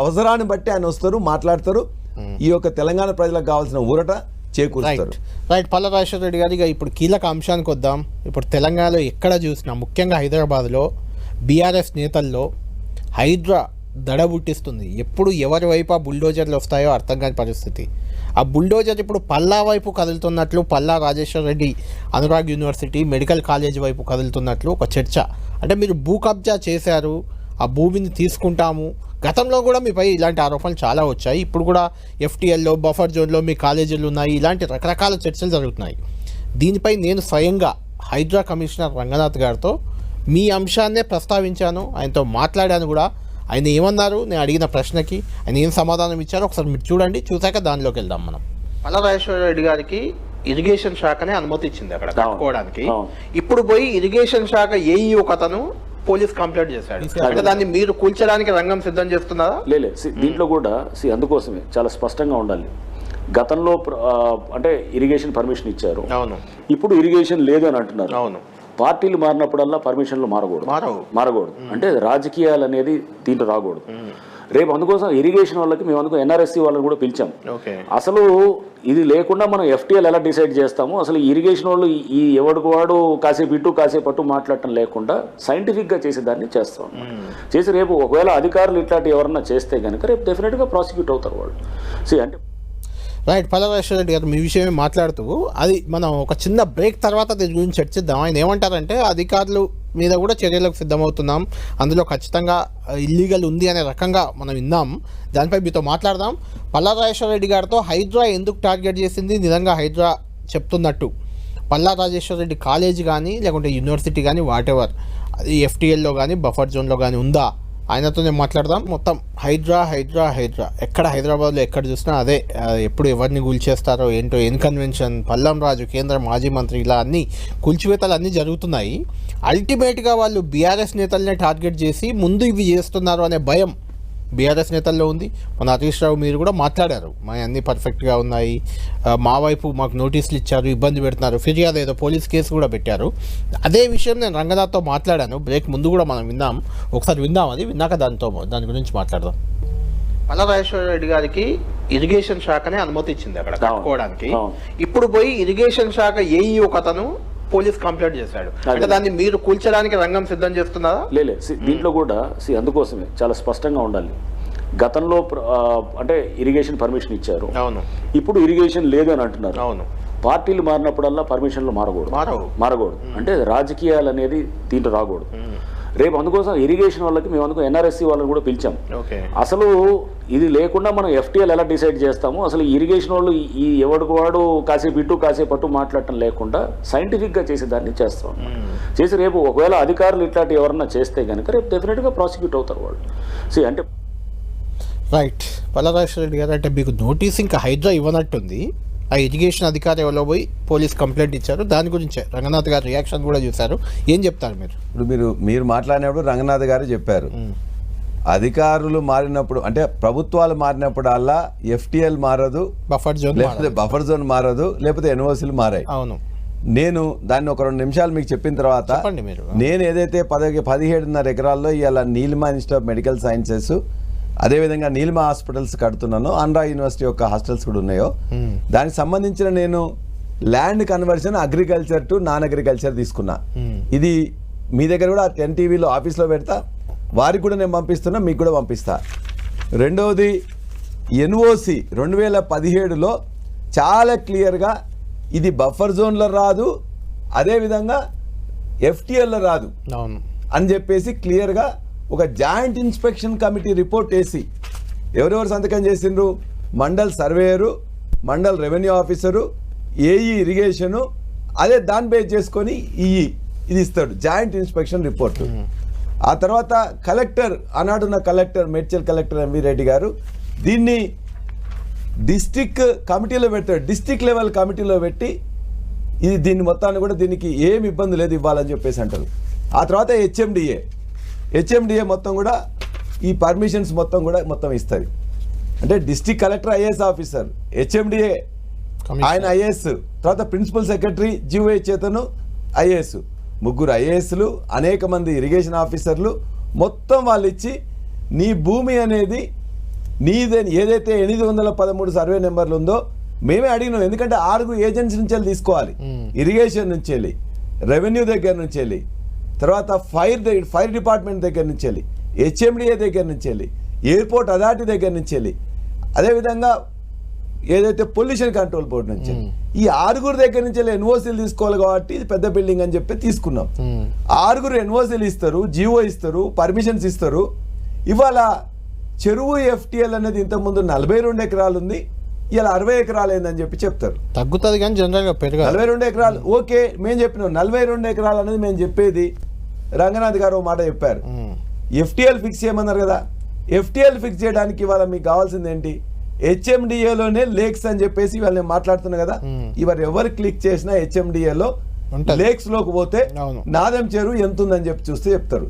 అవసరాన్ని బట్టి ఆయన వస్తారు, మాట్లాడతారు, ఈ యొక్క తెలంగాణ ప్రజలకు కావాల్సిన ఊరట చేకూరుస్తారు. రైట్. పల్లా రాజశేఖర రెడ్డి గారు, ఇప్పుడు కీలక అంశానికి వద్దాం. ఇప్పుడు తెలంగాణలో ఎక్కడ చూసినా, ముఖ్యంగా హైదరాబాద్లో బీఆర్ఎస్ నేతల్లో హైడ్రా దడబుట్టిస్తుంది. ఎప్పుడు ఎవరి వైపు ఆ బుల్డోజర్లు వస్తాయో అర్థం కాని పరిస్థితి. ఆ బుల్డోజర్ ఇప్పుడు పల్లా వైపు కదులుతున్నట్లు, Palla Rajeshwar Reddy Anurag university medical college వైపు కదులుతున్నట్లు ఒక చర్చ. అంటే మీరు భూ కబ్జా చేశారు, ఆ భూమిని తీసుకుంటాము. గతంలో కూడా మీపై ఇలాంటి ఆరోపణలు చాలా వచ్చాయి. ఇప్పుడు కూడా ఎఫ్టీఎల్లో, బఫర్ జోన్లో మీ కాలేజీలు ఉన్నాయి. ఇలాంటి రకరకాల చర్చలు జరుగుతున్నాయి. దీనిపై నేను స్వయంగా హైడ్రా కమిషనర్ రంగనాథ్ గారితో మీ అంశాన్నే ప్రస్తావించాను, ఆయనతో మాట్లాడాను కూడా. ఆయన ఏమన్నారు, నేను అడిగిన ప్రశ్నకి ఆయన ఏం సమాధానం ఇచ్చారో ఒకసారి మీరు చూడండి. చూసాక దానిలోకి వెళ్దాం మనం. పల్లా రాజేశ్వర రెడ్డి గారికి ఇరిగేషన్ శాఖనే అనుమతి ఇచ్చింది అక్కడ కట్టుకోవడానికి. ఇప్పుడు పోయి ఇరిగేషన్ శాఖ ఏఈ ఒకతను పోలీస్ కంప్లైంట్ చేశాడు. అంటే దాన్ని మీరు కూల్చడానికి రంగం సిద్ధం చేస్తున్నారా? లేదు, దీంట్లో కూడా అందుకోసమే చాలా స్పష్టంగా ఉండాలి. గతంలో అంటే ఇరిగేషన్ పర్మిషన్ ఇచ్చారు, అవును. ఇప్పుడు ఇరిగేషన్ లేదు అని అంటున్నారు, అవును. పార్టీలు మారినప్పుడల్లా పర్మిషన్లు మారకూడదు. అంటే రాజకీయాలు అనేది దీంట్లో రాకూడదు. రేపు అందుకోసం ఇరిగేషన్ వాళ్ళకి మేము అందుకో ఎన్ఆర్ఎస్సి వాళ్ళని కూడా పిలిచాం. అసలు ఇది లేకుండా మనం ఎఫ్టీఎల్ ఎలా డిసైడ్ చేస్తాము, అసలు ఇరిగేషన్ వాళ్ళు ఈ ఎవడికి వాడు కాసేపు ఇటు కాసేపు అటు మాట్లాడటం లేకుండా సైంటిఫిక్గా చేసేదాన్ని చేస్తాం. చేసి రేపు ఒకవేళ అధికారులు ఇట్లాంటి ఎవరన్నా చేస్తే కనుక రేపు డెఫినెట్గా ప్రాసిక్యూట్ అవుతారు వాళ్ళు. అంటే రైట్. పల్లా రాజేశ్వర రెడ్డి గారు మీ విషయమే మాట్లాడుతూ, అది మనం ఒక చిన్న బ్రేక్ తర్వాత దీని గురించి చర్చిద్దాం. ఆయన ఏమంటారంటే అధికారులు మీద కూడా చర్యలకు సిద్ధమవుతున్నాం, అందులో ఖచ్చితంగా ఇల్లీగల్ ఉంది అనే రకంగా మనం విన్నాం. దానిపై మీతో మాట్లాడదాం. పల్లా రాజేశ్వర రెడ్డి గారితో హైడ్రా ఎందుకు టార్గెట్ చేసింది, నిజంగా హైడ్రా చెప్తున్నట్టు పల్లా రాజేశ్వర రెడ్డి కాలేజ్ కానీ లేకుంటే యూనివర్సిటీ కానీ వాటెవర్ అది ఎఫ్టీఎల్లో కానీ బఫర్ జోన్లో కానీ ఉందా, ఆయనతోనే మాట్లాడదాం. మొత్తం హైడ్రా ఎక్కడ హైదరాబాద్లో ఎక్కడ చూసినా అదే. ఎప్పుడు ఎవరిని కూల్చేస్తారో ఏంటో, కన్వెన్షన్, పల్లం రాజు కేంద్ర మాజీ మంత్రి, ఇలా అన్ని కూల్చివేతలు అన్నీ జరుగుతున్నాయి. అల్టిమేట్గా వాళ్ళు బీఆర్ఎస్ నేతలనే టార్గెట్ చేసి ముందు ఇవి చేస్తున్నారు అనే భయం బీఆర్ఎస్ నేతల్లో ఉంది. మన హరీష్ రావు మీరు కూడా మాట్లాడారు, మా అన్నీ పర్ఫెక్ట్గా ఉన్నాయి, మా వైపు మాకు నోటీసులు ఇచ్చారు, ఇబ్బంది పెడుతున్నారు, ఫిర్యాదు ఏదో పోలీస్ కేసు కూడా పెట్టారు. అదే విషయం నేను రంగనాథ్తో మాట్లాడాను. బ్రేక్ ముందు కూడా మనం విన్నాం, ఒకసారి విందాం. అది విన్నాక దాని గురించి మాట్లాడదాం. పల్లా రాజేశ్వర రెడ్డి గారికి ఇరిగేషన్ శాఖనే అనుమతి ఇచ్చింది అక్కడ కట్టుకోవడానికి. ఇప్పుడు పోయి ఇరిగేషన్ శాఖ ఏఈ ఒకతను పోలీస్ కంప్లైంట్ చేశాడు. అంటే దాన్ని మీరు కూల్చడానికి రంగం సిద్ధం చేస్తున్నారా? లేదు, దీంట్లో కూడా అందుకోసమే చాలా స్పష్టంగా ఉండాలి. గతంలో అంటే ఇరిగేషన్ పర్మిషన్ ఇచ్చారు, అవును. ఇప్పుడు ఇరిగేషన్ లేదు అని అంటున్నారు, అవును. పార్టీలు మారినప్పుడల్లా పర్మిషన్లు మారకూడదు. అంటే రాజకీయాలు అనేది దీంట్లో రాకూడదు. రేపు అందుకోసం ఇరిగేషన్ వాళ్ళకి మేము అందుకో ఎన్ఆర్ఎస్సి వాళ్ళని కూడా పిలిచాం. అసలు ఇది లేకుండా మనం ఎఫ్టీఎల్ ఎలా డిసైడ్ చేస్తాము, అసలు ఇరిగేషన్ వాళ్ళు ఈ ఎవడికి వాడు కాసేపు ఇటు కాసేపు అటు మాట్లాడటం లేకుండా సైంటిఫిక్గా చేసేదాన్ని చేస్తాం. చేసి రేపు ఒకవేళ అధికారులు ఇట్లాంటి ఎవరన్నా చేస్తే కనుక రేపు డెఫినెట్గా ప్రాసిక్యూట్ అవుతారు వాళ్ళు. అంటే రైట్. పల్లా రాజేశ్వర రెడ్డి గారు, అంటే మీకు నోటీస్ ఇంకా హైడ్రా ఇవ్వనట్టుంది. ఆ ఇరిగేషన్ అధికారి ఎవరో పోయి పోలీస్ కంప్లైంట్ ఇచ్చారు. దాని గురించే రంగనాథ్ గారు రియాక్షన్ కూడా చూశారు. ఏం చెప్తారు మీరు? ఇప్పుడు మీరు మాట్లాడినప్పుడు రంగనాథ్ గారు చెప్పారు, అధికారులు మారినప్పుడు అంటే ప్రభుత్వాలు మారినప్పుడు అలా ఎఫ్టీఎల్ మారదు, బఫర్ జోన్ మారదు, లేకపోతే ఎన్ఓసీలు మారాయి. అవును. నేను దాన్ని ఒక 2 నిమిషాలు మీకు చెప్పిన తర్వాత, నేను ఏదైతే 17.5 ఎకరాల్లో ఇవాళ Neelima institute of medical sciences, అదేవిధంగా నీలిమా హాస్పిటల్స్ కడుతున్నాను, అనురాగ్ యూనివర్సిటీ యొక్క హాస్టల్స్ కూడా ఉన్నాయో, దానికి సంబంధించిన నేను land conversion agriculture to non agriculture తీసుకున్నా. ఇది మీ దగ్గర కూడా NTVలో ఆఫీస్లో పెడతా, వారికి కూడా నేను పంపిస్తున్నా, మీకు కూడా పంపిస్తా. రెండవది ఎన్ఓసి 2017లో చాలా క్లియర్గా ఇది బఫర్ జోన్లో రాదు, అదేవిధంగా ఎఫ్టీఎల్లో రాదు అని చెప్పేసి క్లియర్గా ఒక జాయింట్ ఇన్స్పెక్షన్ కమిటీ రిపోర్ట్ వేసి ఎవరెవరు సంతకం చేసిండ్రు, mandal surveyor, mandal revenue officer, AE irrigation, అదే దాన్ని బేస్ చేసుకొని ఇది ఇస్తాడు జాయింట్ ఇన్స్పెక్షన్ రిపోర్టు. ఆ తర్వాత కలెక్టర్, ఆనాడున్న collector Medchal collector MV Reddy garu దీన్ని డిస్ట్రిక్ట్ కమిటీలో పెడతాడు, డిస్ట్రిక్ట్ లెవెల్ కమిటీలో పెట్టి దీన్ని మొత్తాన్ని కూడా దీనికి ఏమి ఇబ్బంది లేదు ఇవ్వాలని చెప్పేసి అంటారు. ఆ తర్వాత హెచ్ఎండిఏ మొత్తం కూడా ఈ పర్మిషన్స్ మొత్తం ఇస్తుంది. అంటే district collector IAS officer, HMDA ఆయన ఐఏఎస్, తర్వాత ప్రిన్సిపల్ సెక్రటరీ జీవై చేతను ఐఏఎస్, 3 ఐఏఎస్లు, అనేక మంది ఇరిగేషన్ ఆఫీసర్లు మొత్తం వాళ్ళు ఇచ్చి నీ భూమి అనేది నీదే ఏదైతే 813 సర్వే నెంబర్లు ఉందో మేమే అడిగినాం. ఎందుకంటే 6 ఏజెన్సీ నుంచి వెళ్ళి తీసుకోవాలి. ఇరిగేషన్ నుంచి వెళ్ళి, రెవెన్యూ దగ్గర నుంచి వెళ్ళి, తర్వాత ఫైర్ డిపార్ట్మెంట్ దగ్గర నుంచి వెళ్ళి, హెచ్ఎండిఏ దగ్గర నుంచి వెళ్ళి, ఎయిర్పోర్ట్ అథారిటీ దగ్గర నుంచి వెళ్ళి, అదేవిధంగా ఏదైతే పొల్యూషన్ కంట్రోల్ బోర్డు నుంచి ఈ 6 దగ్గర నుంచి ఎన్ఓసీలు తీసుకోవాలి. కాబట్టి ఇది పెద్ద బిల్డింగ్ అని చెప్పి తీసుకున్నాం. 6 ఎన్ఓసీలు ఇస్తారు, జిఓ ఇస్తారు, పర్మిషన్స్ ఇస్తారు. ఇవాళ చెరువు ఎఫ్టిఎల్ అనేది ఇంతకుముందు 42 ఎకరాలు ఉంది, ఇలా 60 ఎకరాలు అయిందని చెప్పి చెప్తారు. తగ్గుతుంది కానీ జనరల్గా పెరగాలి. 42 ఎకరాలు ఓకే, మేము చెప్పినాం 42 ఎకరాలు అనేది మేము చెప్పేది. రంగనాథ్ గారు ఒక మాట చెప్పారు, ఎఫ్టిఎల్ ఫిక్స్ చేయమన్నారు కదా. ఎఫ్టిఎల్ ఫిక్స్ చేయడానికి ఇవాళ మీకు కావాల్సింది ఏంటి? హెచ్ఎండిఏలోనే లేక్స్ అని చెప్పేసి ఇవాళ నేను మాట్లాడుతున్నా కదా. ఇవాళ ఎవరు క్లిక్ చేసినా హెచ్ఎండిఏలో లేక్స్ లోకి పోతే నాదం చెరువు ఎంత ఉందని చెప్పి చూస్తే చెప్తారు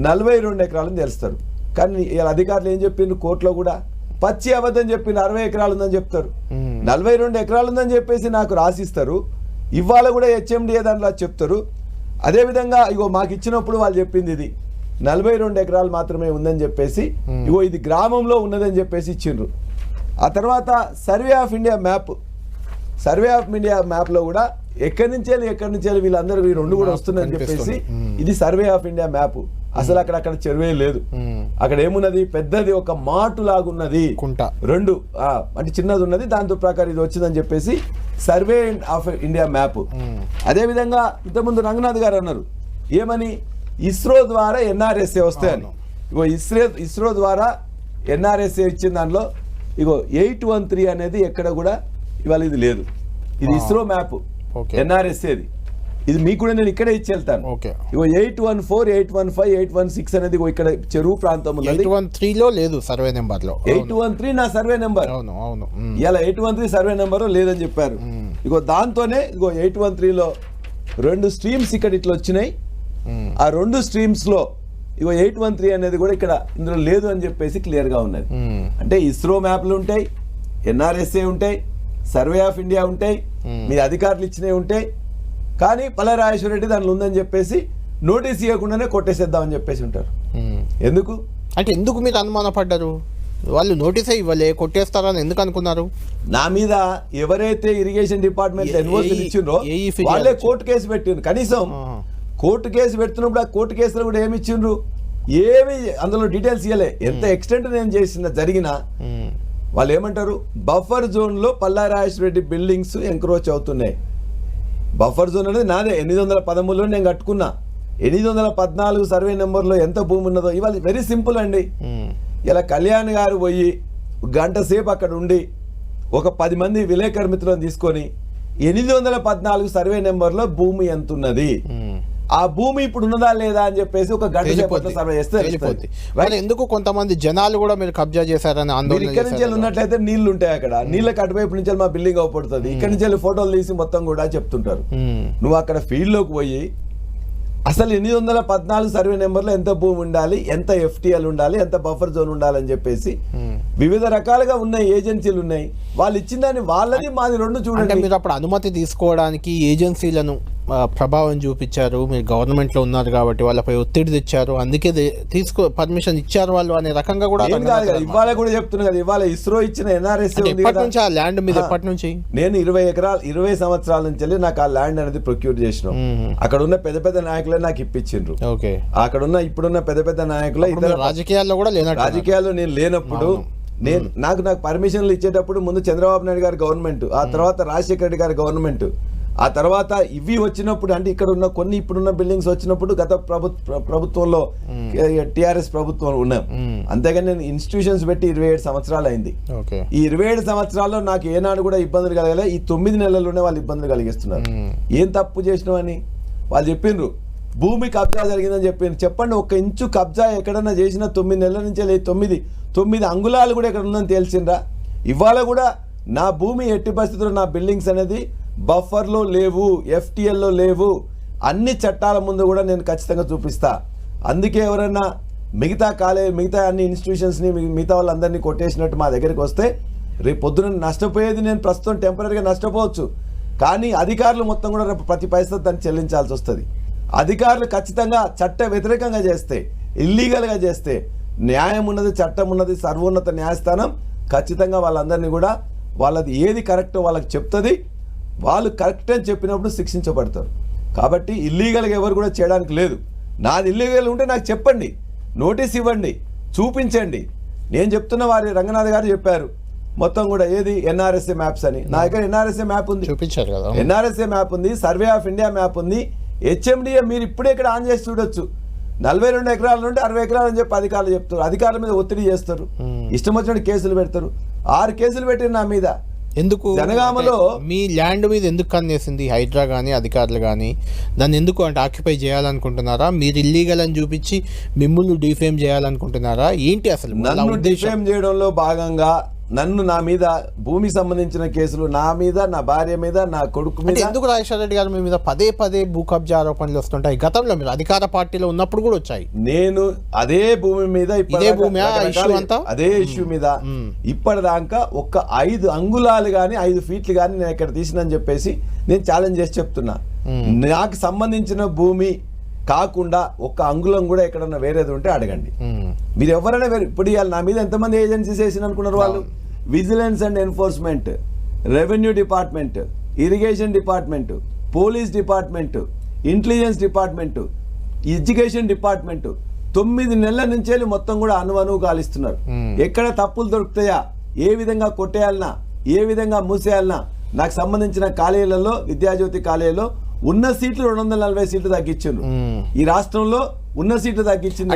42 ఎకరాలని తెలుస్తారు. కానీ ఇలా అధికారులు ఏం చెప్పిండ్రు కోర్టులో కూడా పచ్చి అబద్ధం చెప్పిండు 60 ఎకరాలు ఉందని చెప్తారు. 42 ఎకరాలు ఉందని చెప్పేసి నాకు రాసిస్తారు. ఇవాళ కూడా హెచ్ఎండిఏ దాంట్లో చెప్తారు. అదేవిధంగా ఇగో మాకు ఇచ్చినప్పుడు వాళ్ళు చెప్పింది ఇది 42 ఎకరాలు మాత్రమే ఉందని చెప్పేసి, ఇగో ఇది గ్రామంలో ఉన్నదని చెప్పేసి ఇచ్చిండ్రు. ఆ తర్వాత సర్వే ఆఫ్ ఇండియా మ్యాప్లో కూడా ఎక్కడి నుంచి వెళ్ళి వీళ్ళందరూ ఈ రెండు కూడా వస్తుందని చెప్పేసి ఇది సర్వే ఆఫ్ ఇండియా మ్యాప్. అసలు అక్కడ చెరువే లేదు. అక్కడ ఏమున్నది? పెద్దది ఒక మాటు లాగున్నది, రెండు అంటే చిన్నది ఉన్నది, దాంతో ప్రకారం ఇది వచ్చిందని చెప్పేసి సర్వే ఆఫ్ ఇండియా మ్యాప్. అదేవిధంగా ఇంతకుముందు రంగనాథ్ గారు అన్నారు ఏమని, ఇస్రో ద్వారా ఎన్ఆర్ఎస్ఏ వస్తాయని. ఇగో ఇస్రో ద్వారా ఎన్ఆర్ఎస్ఏ ఇచ్చిన దానిలో ఇగో 813 అనేది ఎక్కడ కూడా ఇవాళ ఇది లేదు. ఇది ఇస్రో మ్యాప్, ఎన్ఆర్ఎస్ఏది. ఇది మీకు కూడా నేను ఇక్కడే ఇచ్చి వెళ్తాను. ఇగో 814, 815, 816 అనేది ఇక్కడ చెరువు ప్రాంతం ఉన్నది. 813లో లేదు సర్వే నెంబర్ లో. 813 నా సర్వే నెంబర్. ఇలా 813 సర్వే నెంబర్ లేదని చెప్పారు. ఇగో దాంతోనే ఇగో 813లో 2 స్ట్రీమ్స్ ఇక్కడ ఇట్లా వచ్చినాయి. ఆ 2 స్ట్రీమ్స్ లో ఇగో 813 అనేది కూడా ఇక్కడ ఇందులో లేదు అని చెప్పేసి క్లియర్ గా ఉన్నది. అంటే ఇస్రో మ్యాప్లు ఉంటాయి, ఎన్ఆర్ఎస్ఏ ఉంటాయి, సర్వే ఆఫ్ ఇండియా ఉంటాయి, మీ అధికారులు ఇచ్చినవి ఉంటాయి. కానీ పల్లరాజేశ్వర రెడ్డి దానిలో ఉందని చెప్పేసి నోటీస్ ఇవ్వకుండానే కొట్టేసేద్దామని చెప్పేసి ఉంటారు. ఎందుకు మీరు అనుమానపడ్డారు? వాళ్ళు నోటీసే ఇవ్వలే, కొట్టేస్తారని ఎందుకు అనుకున్నారు? నా మీద ఎవరైతే ఇరిగేషన్ డిపార్ట్మెంట్ ఎన్ఓసీలు ఇచ్చిండ్రో వాళ్ళే కోర్టు కేసు పెట్టిండ్రు. కనీసం కోర్టు కేసు పెడుతున్నప్పుడు ఆ కోర్టు కేసులో కూడా ఏమి ఇచ్చిండ్రు? ఏమి అందులో డీటెయిల్స్ ఇవ్వలే. ఎంత ఎక్స్టెంట్ నేను చేసిన జరిగినా వాళ్ళు ఏమంటారు, బఫర్ జోన్ లో పల్లారాజేశ్వర రెడ్డి బిల్డింగ్స్ ఎంక్రోచ్ అవుతున్నాయి. బఫర్ జోన్ అనేది నాదే 813లో నేను కట్టుకున్నా. 814 సర్వే నెంబర్లో ఎంత భూమి ఉన్నదో ఇవాళ వెరీ సింపుల్ అండి. ఇలా కళ్యాణ్ గారు పోయి గంట సేపు అక్కడ ఉండి ఒక 10 మంది విలేకరు మిత్రులను తీసుకొని 814 సర్వే నెంబర్లో భూమి ఎంత ఉన్నది, ఆ భూమి ఇప్పుడు ఉన్నదా లేదా అని చెప్పేసి ఒక గంట సర్వే చేస్తే ఎందుకు కొంతమంది జనాలు కూడా మీరు కబ్జా చేశారని ఆందోళన. ఇక్కడ నుంచి ఉన్నట్లయితే నీళ్లు ఉంటాయి, అక్కడ నీళ్ళకి అటువైపు నుంచి మా బిల్డింగ్ అవపడుతుంది, ఇక్కడ నుంచి ఫోటోలు తీసి మొత్తం కూడా చెప్తుంటారు. నువ్వు అక్కడ ఫీల్డ్ లోకి పోయి అసలు 814 సర్వే నెంబర్లో ఎంత భూమి ఉండాలి, ఎంత ఎఫ్టిఎల్ ఉండాలి, ఎంత బఫర్ జోన్ ఉండాలని చెప్పేసి వివిధ రకాలుగా ఉన్నాయి, ఏజెన్సీలు ఉన్నాయి. వాళ్ళు ఇచ్చిన దాన్ని వాళ్ళది మాది రెండు చూడండి. మీరు అప్పుడు అనుమతి తీసుకోవడానికి ఏజెన్సీలను ప్రభావం చూపించారు, మీరు గవర్నమెంట్ లో ఉన్నారు కాబట్టి వాళ్ళపై ఒత్తిడి తెచ్చారు, అందుకే పర్మిషన్ ఇచ్చారు వాళ్ళు అనే రకంగా కూడా. ఇవాళ కూడా చెప్తున్నా కదా, ఇవాళ ఇస్రో ఇచ్చిన ఎన్ఆర్ఎస్ ఎప్పటి నుంచి ఆ ల్యాండ్ మీద ఎప్పటి నుంచి? నేను 20 ఎకరాలు 20 సంవత్సరాల నుంచి నాకు ఆ ల్యాండ్ అనేది ప్రొక్యూర్ చేసిన. అక్కడ ఉన్న పెద్ద పెద్ద నాయకులే నాకు ఇప్పించిండ్రు. అక్కడ ఉన్న ఇప్పుడున్న పెద్ద పెద్ద నాయకులే ఇతర రాజకీయాల్లో కూడా రాజకీయాల్లో నేను లేనప్పుడు నాకు పర్మిషన్లు ఇచ్చేటప్పుడు ముందు చంద్రబాబు నాయుడు గారి గవర్నమెంట్, ఆ తర్వాత రాజశేఖర రెడ్డి గారి గవర్నమెంట్, ఆ తర్వాత ఇవి వచ్చినప్పుడు అంటే ఇక్కడ ఉన్న కొన్ని ఇప్పుడున్న బిల్డింగ్స్ వచ్చినప్పుడు గత ప్రభుత్వంలో టిఆర్ఎస్ ప్రభుత్వం ఉన్నాం. అంతేగాని నేను ఇన్స్టిట్యూషన్స్ పెట్టి 27 సంవత్సరాలు అయింది. ఈ 27 సంవత్సరాల్లో నాకు ఏనాడు కూడా ఇబ్బందులు కలగలే. ఈ 9 నెలల్లోనే వాళ్ళు ఇబ్బందులు కలిగిస్తున్నారు. ఏం తప్పు చేసినామని వాళ్ళు చెప్పిండ్రు, భూమి కబ్జా జరిగిందని చెప్పిండ్రు. చెప్పండి, 1 ఇంచు కబ్జా ఎక్కడన్నా చేసిన 9 నెలల నుంచి 9 అంగుళాలు కూడా ఎక్కడ ఉందని తెలిసిండ్రా? ఇవాళ కూడా నా భూమి ఎట్టి పరిస్థితుల్లో నా బిల్డింగ్స్ అనేది బఫర్లో లేవు, ఎఫ్టిఎల్లో లేవు, అన్ని చట్టాల ముందు కూడా నేను ఖచ్చితంగా చూపిస్తా. అందుకే ఎవరైనా మిగతా అన్ని ఇన్స్టిట్యూషన్స్ని మిగతా వాళ్ళందరినీ కొట్టేసినట్టు మా దగ్గరికి వస్తే రేపు పొద్దున నష్టపోయేది నేను ప్రస్తుతం టెంపరీగా నష్టపోవచ్చు, కానీ అధికారులు మొత్తం కూడా ప్రతి పైసా దాన్ని చెల్లించాల్సి వస్తుంది. అధికారులు ఖచ్చితంగా చట్ట వ్యతిరేకంగా చేస్తే, ఇల్లీగల్గా చేస్తే న్యాయం ఉన్నది, చట్టం ఉన్నది, సర్వోన్నత న్యాయస్థానం ఖచ్చితంగా వాళ్ళందరినీ కూడా వాళ్ళది ఏది కరెక్టో వాళ్ళకి చెప్తుంది. వాళ్ళు కరెక్ట్ అని చెప్పినప్పుడు శిక్షించబడతారు. కాబట్టి ఇల్లీగల్గా ఎవరు కూడా చేయడానికి లేదు. నాది ఇల్లీగల్ ఉంటే నాకు చెప్పండి, నోటీస్ ఇవ్వండి, చూపించండి. నేను చెప్తున్న వారి రంగనాథ్ గారు చెప్పారు మొత్తం కూడా ఏది ఎన్ఆర్ఎస్ఏ మ్యాప్స్ అని. నా దగ్గర ఎన్ఆర్ఎస్ఏ మ్యాప్ ఉంది, చూపించారు కదా, ఎన్ఆర్ఎస్ఏ మ్యాప్ ఉంది, సర్వే ఆఫ్ ఇండియా మ్యాప్ ఉంది, హెచ్ఎండిఏ మీరు ఇప్పుడే ఇక్కడ ఆన్ చేసి చూడొచ్చు. 42 ఎకరాల నుండి 60 ఎకరాలు అని చెప్పి అధికారులు చెప్తారు. అధికారుల మీద ఒత్తిడి చేస్తారు, ఇష్టం వచ్చినట్టు కేసులు పెడతారు. 6 కేసులు పెట్టారు నా మీద. ఎందుకు జనగామలో మీ ల్యాండ్ మీద ఎందుకు కన్నేసింది హైడ్రా కానీ అధికారులు కానీ? దాన్ని ఎందుకు అంటే ఆక్యుపై చేయాలనుకుంటున్నారా? మీరు ఇల్లీగల్ అని చూపించి మిమ్మల్ని డిఫేమ్ చేయాలనుకుంటున్నారా? ఏంటి అసలు నన్ను డిఫేమ్ చేయడంలో భాగంగా నా మీద భూమి సంబంధించిన కేసులు, నా మీద, నా భార్య మీద, నా కొడుకు మీద. ఎందుకు రాజేశ్వర రెడ్డి గారు మీ మీద పదే పదే భూ కబ్జా ఆరోపణలు వస్తుంటాయి? గతంలో మీరు అధికార పార్టీలో ఉన్నప్పుడు కూడా వచ్చాయి. నేను అదే భూమి మీద అదే ఇష్యూ మీద ఇప్పటిదాకా ఒక్క 5 అంగుళాలు కానీ 5 ఫీట్లు కానీ నేను ఇక్కడ తీసినని చెప్పేసి నేను ఛాలెంజ్ చేసి చెప్తున్నా. నాకు సంబంధించిన భూమి కాకుండా ఒక్క అంగుళం కూడా ఎక్కడన్నా వేరేది ఉంటే అడగండి. మీరు ఎవరైనా ఇప్పుడు ఇవాళ నా మీద ఎంతమంది ఏజెన్సీస్ వేసిన అనుకున్నారు వాళ్ళు? Vigilance and enforcement, revenue department, irrigation department, police department, intelligence department, education department 9 నెలల నుంచే మొత్తం కూడా అణువు కాలిస్తున్నారు. ఎక్కడ తప్పులు దొరుకుతాయా, ఏ విధంగా కొట్టేయాలన్నా, ఏ విధంగా మూసేయాలన్నా నాకు సంబంధించిన కాలేజీలలో, విద్యాజ్యోతి కాలేజీలో ఉన్న సీట్లు 240 సీట్లు తగ్గించారు. ఈ రాష్ట్రంలో ఉన్న సీట్లు తగ్గించింది.